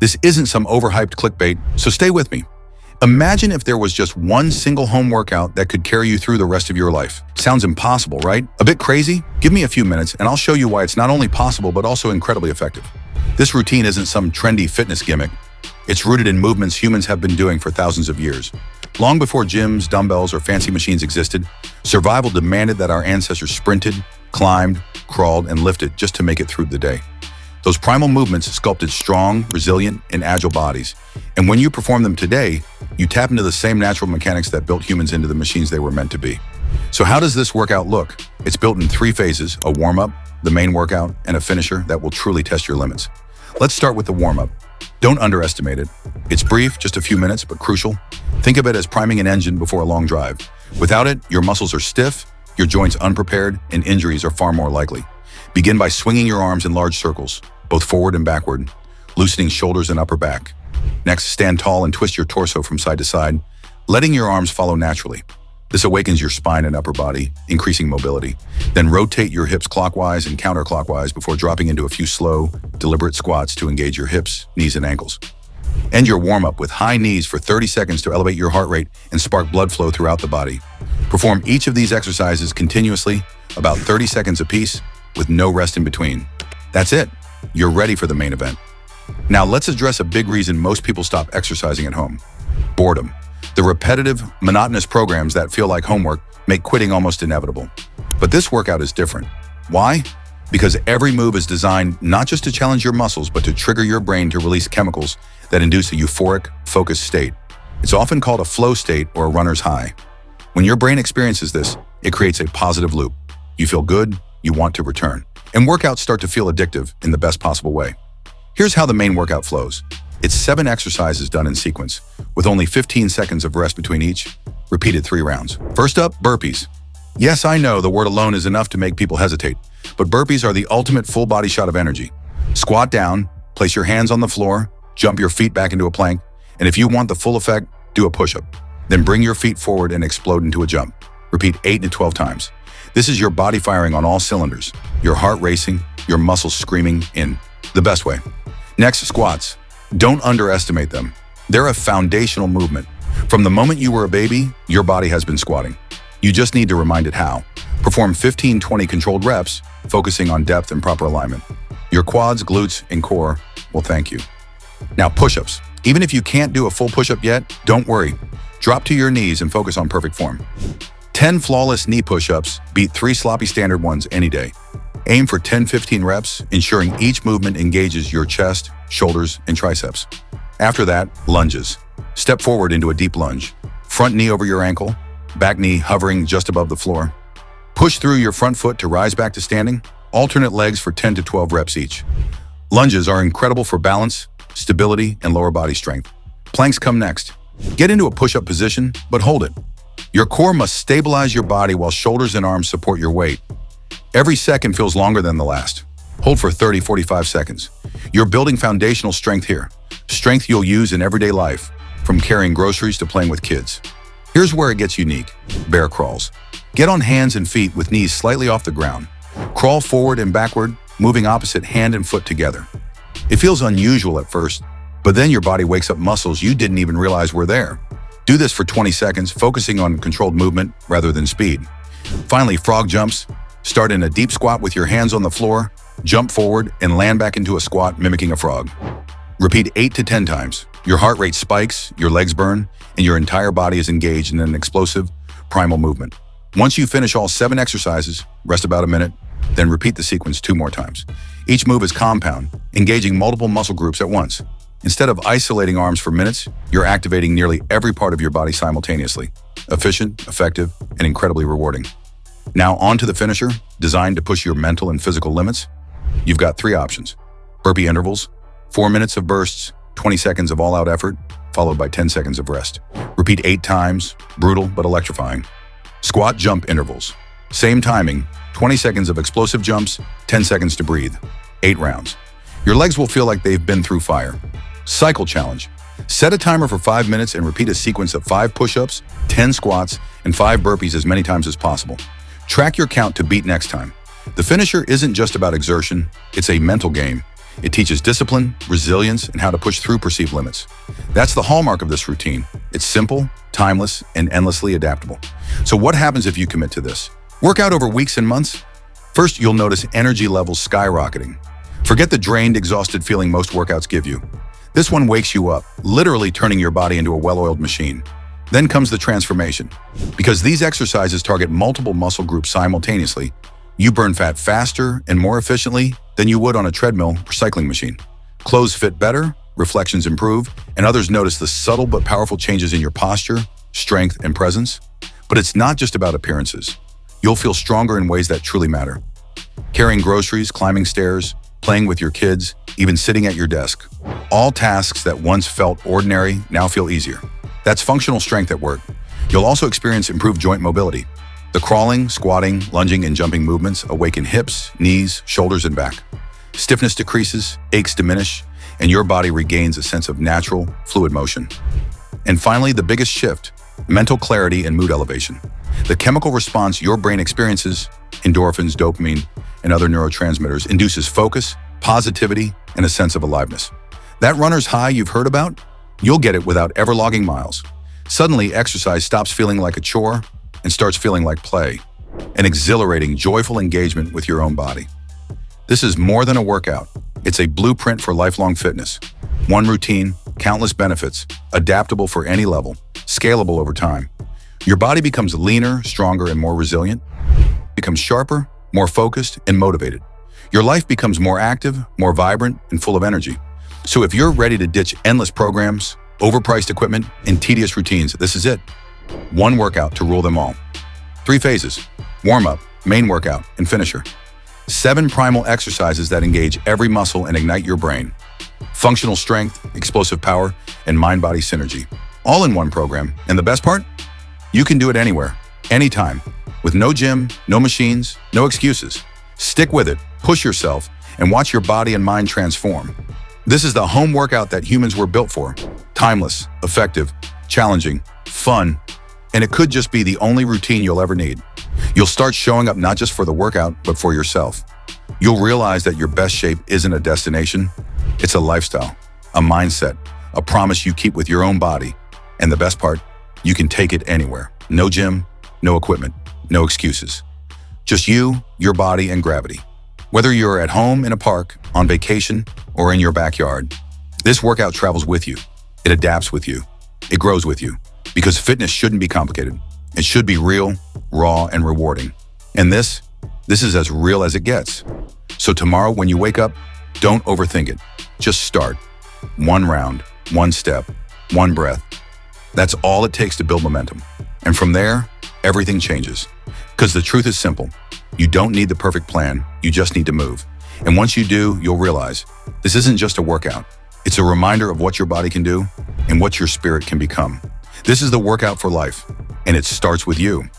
This isn't some overhyped clickbait, so stay with me. Imagine if there was just one single home workout that could carry you through the rest of your life. Sounds impossible, right? A bit crazy? Give me a few minutes and I'll show you why it's not only possible but also incredibly effective. This routine isn't some trendy fitness gimmick. It's rooted in movements humans have been doing for thousands of years. Long before gyms, dumbbells, or fancy machines existed, survival demanded that our ancestors sprinted, climbed, crawled, and lifted just to make it through the day. Those primal movements sculpted strong, resilient, and agile bodies. And when you perform them today, you tap into the same natural mechanics that built humans into the machines they were meant to be. So how does this workout look? It's built in 3 phases: a warm-up, the main workout, and a finisher that will truly test your limits. Let's start with the warm-up. Don't underestimate it. It's brief, just a few minutes, but crucial. Think of it as priming an engine before a long drive. Without it, your muscles are stiff, your joints unprepared, and injuries are far more likely. Begin by swinging your arms in large circles, both forward and backward, loosening shoulders and upper back. Next, stand tall and twist your torso from side to side, letting your arms follow naturally. This awakens your spine and upper body, increasing mobility. Then rotate your hips clockwise and counterclockwise before dropping into a few slow, deliberate squats to engage your hips, knees, and ankles. End your warm-up with high knees for 30 seconds to elevate your heart rate and spark blood flow throughout the body. Perform each of these exercises continuously, about 30 seconds apiece, with no rest in between. That's it. You're ready for the main event. Now let's address a big reason most people stop exercising at home: boredom. The repetitive, monotonous programs that feel like homework make quitting almost inevitable. But this workout is different. Why? Because every move is designed not just to challenge your muscles, but to trigger your brain to release chemicals that induce a euphoric, focused state. It's often called a flow state or a runner's high. When your brain experiences this, it creates a positive loop. You feel good, you want to return. And workouts start to feel addictive in the best possible way. Here's how the main workout flows. It's 7 exercises done in sequence, with only 15 seconds of rest between each, repeated 3 rounds. First up, burpees. Yes, I know the word alone is enough to make people hesitate, but burpees are the ultimate full body shot of energy. Squat down, place your hands on the floor, jump your feet back into a plank, and if you want the full effect, do a push-up. Then bring your feet forward and explode into a jump. Repeat 8 to 12 times. This is your body firing on all cylinders, your heart racing, your muscles screaming in the best way. Next, squats. Don't underestimate them. They're a foundational movement. From the moment you were a baby, your body has been squatting. You just need to remind it how. Perform 15-20 controlled reps, focusing on depth and proper alignment. Your quads, glutes, and core will thank you. Now, push-ups. Even if you can't do a full push-up yet, don't worry. Drop to your knees and focus on perfect form. 10 flawless knee push-ups beat 3 sloppy standard ones any day. Aim for 10-15 reps, ensuring each movement engages your chest, shoulders, and triceps. After that, lunges. Step forward into a deep lunge. Front knee over your ankle, back knee hovering just above the floor. Push through your front foot to rise back to standing. Alternate legs for 10 to 12 reps each. Lunges are incredible for balance, stability, and lower body strength. Planks come next. Get into a push-up position, but hold it. Your core must stabilize your body while shoulders and arms support your weight. Every second feels longer than the last. Hold for 30-45 seconds. You're building foundational strength here. Strength you'll use in everyday life, from carrying groceries to playing with kids. Here's where it gets unique: bear crawls. Get on hands and feet with knees slightly off the ground. Crawl forward and backward, moving opposite hand and foot together. It feels unusual at first, but then your body wakes up muscles you didn't even realize were there. Do this for 20 seconds, focusing on controlled movement rather than speed. Finally, frog jumps. Start in a deep squat with your hands on the floor, jump forward, and land back into a squat mimicking a frog. Repeat 8 to 10 times. Your heart rate spikes, your legs burn, and your entire body is engaged in an explosive, primal movement. Once you finish all 7 exercises, rest about a minute, then repeat the sequence 2 more times. Each move is compound, engaging multiple muscle groups at once. Instead of isolating arms for minutes, you're activating nearly every part of your body simultaneously. Efficient, effective, and incredibly rewarding. Now on to the finisher, designed to push your mental and physical limits. You've got 3 options. Burpee intervals, 4 minutes of bursts, 20 seconds of all-out effort, followed by 10 seconds of rest. Repeat 8 times, brutal but electrifying. Squat jump intervals. Same timing, 20 seconds of explosive jumps, 10 seconds to breathe. 8 rounds. Your legs will feel like they've been through fire. Cycle challenge. Set a timer for 5 minutes and repeat a sequence of 5 push-ups, 10 squats, and 5 burpees as many times as possible. Track your count to beat next time. The finisher isn't just about exertion, it's a mental game. It teaches discipline, resilience, and how to push through perceived limits. That's the hallmark of this routine. It's simple, timeless, and endlessly adaptable. So what happens if you commit to this? Work out over weeks and months? First, you'll notice energy levels skyrocketing. Forget the drained, exhausted feeling most workouts give you. This one wakes you up, literally turning your body into a well-oiled machine. Then comes the transformation. Because these exercises target multiple muscle groups simultaneously, you burn fat faster and more efficiently than you would on a treadmill or cycling machine. Clothes fit better, reflections improve, and others notice the subtle but powerful changes in your posture, strength, and presence. But it's not just about appearances. You'll feel stronger in ways that truly matter. Carrying groceries, climbing stairs, playing with your kids, even sitting at your desk. All tasks that once felt ordinary now feel easier. That's functional strength at work. You'll also experience improved joint mobility. The crawling, squatting, lunging, and jumping movements awaken hips, knees, shoulders, and back. Stiffness decreases, aches diminish, and your body regains a sense of natural, fluid motion. And finally, the biggest shift, mental clarity and mood elevation. The chemical response your brain experiences, endorphins, dopamine, and other neurotransmitters, induces focus, positivity, and a sense of aliveness. That runner's high you've heard about? You'll get it without ever logging miles. Suddenly, exercise stops feeling like a chore and starts feeling like play, an exhilarating, joyful engagement with your own body. This is more than a workout. It's a blueprint for lifelong fitness. One routine, countless benefits, adaptable for any level, scalable over time. Your body becomes leaner, stronger, and more resilient, becomes sharper, more focused, and motivated. Your life becomes more active, more vibrant, and full of energy. So if you're ready to ditch endless programs, overpriced equipment, and tedious routines, this is it. One workout to rule them all. 3 phases: warm-up, main workout, and finisher. 7 primal exercises that engage every muscle and ignite your brain. Functional strength, explosive power, and mind-body synergy. All in one program. And the best part? You can do it anywhere, anytime, with no gym, no machines, no excuses. Stick with it, push yourself, and watch your body and mind transform. This is the home workout that humans were built for. Timeless, effective, challenging, fun, and it could just be the only routine you'll ever need. You'll start showing up not just for the workout, but for yourself. You'll realize that your best shape isn't a destination, it's a lifestyle, a mindset, a promise you keep with your own body. And the best part, you can take it anywhere. No gym, no equipment, no excuses. Just you, your body, and gravity. Whether you're at home, in a park, on vacation, or in your backyard, this workout travels with you. It adapts with you. It grows with you. Because fitness shouldn't be complicated. It should be real, raw, and rewarding. And this is as real as it gets. So tomorrow when you wake up, don't overthink it. Just start. 1 round, 1 step, 1 breath. That's all it takes to build momentum. And from there, everything changes. Because the truth is simple. You don't need the perfect plan, you just need to move. And once you do, you'll realize this isn't just a workout. It's a reminder of what your body can do and what your spirit can become. This is the workout for life, and it starts with you.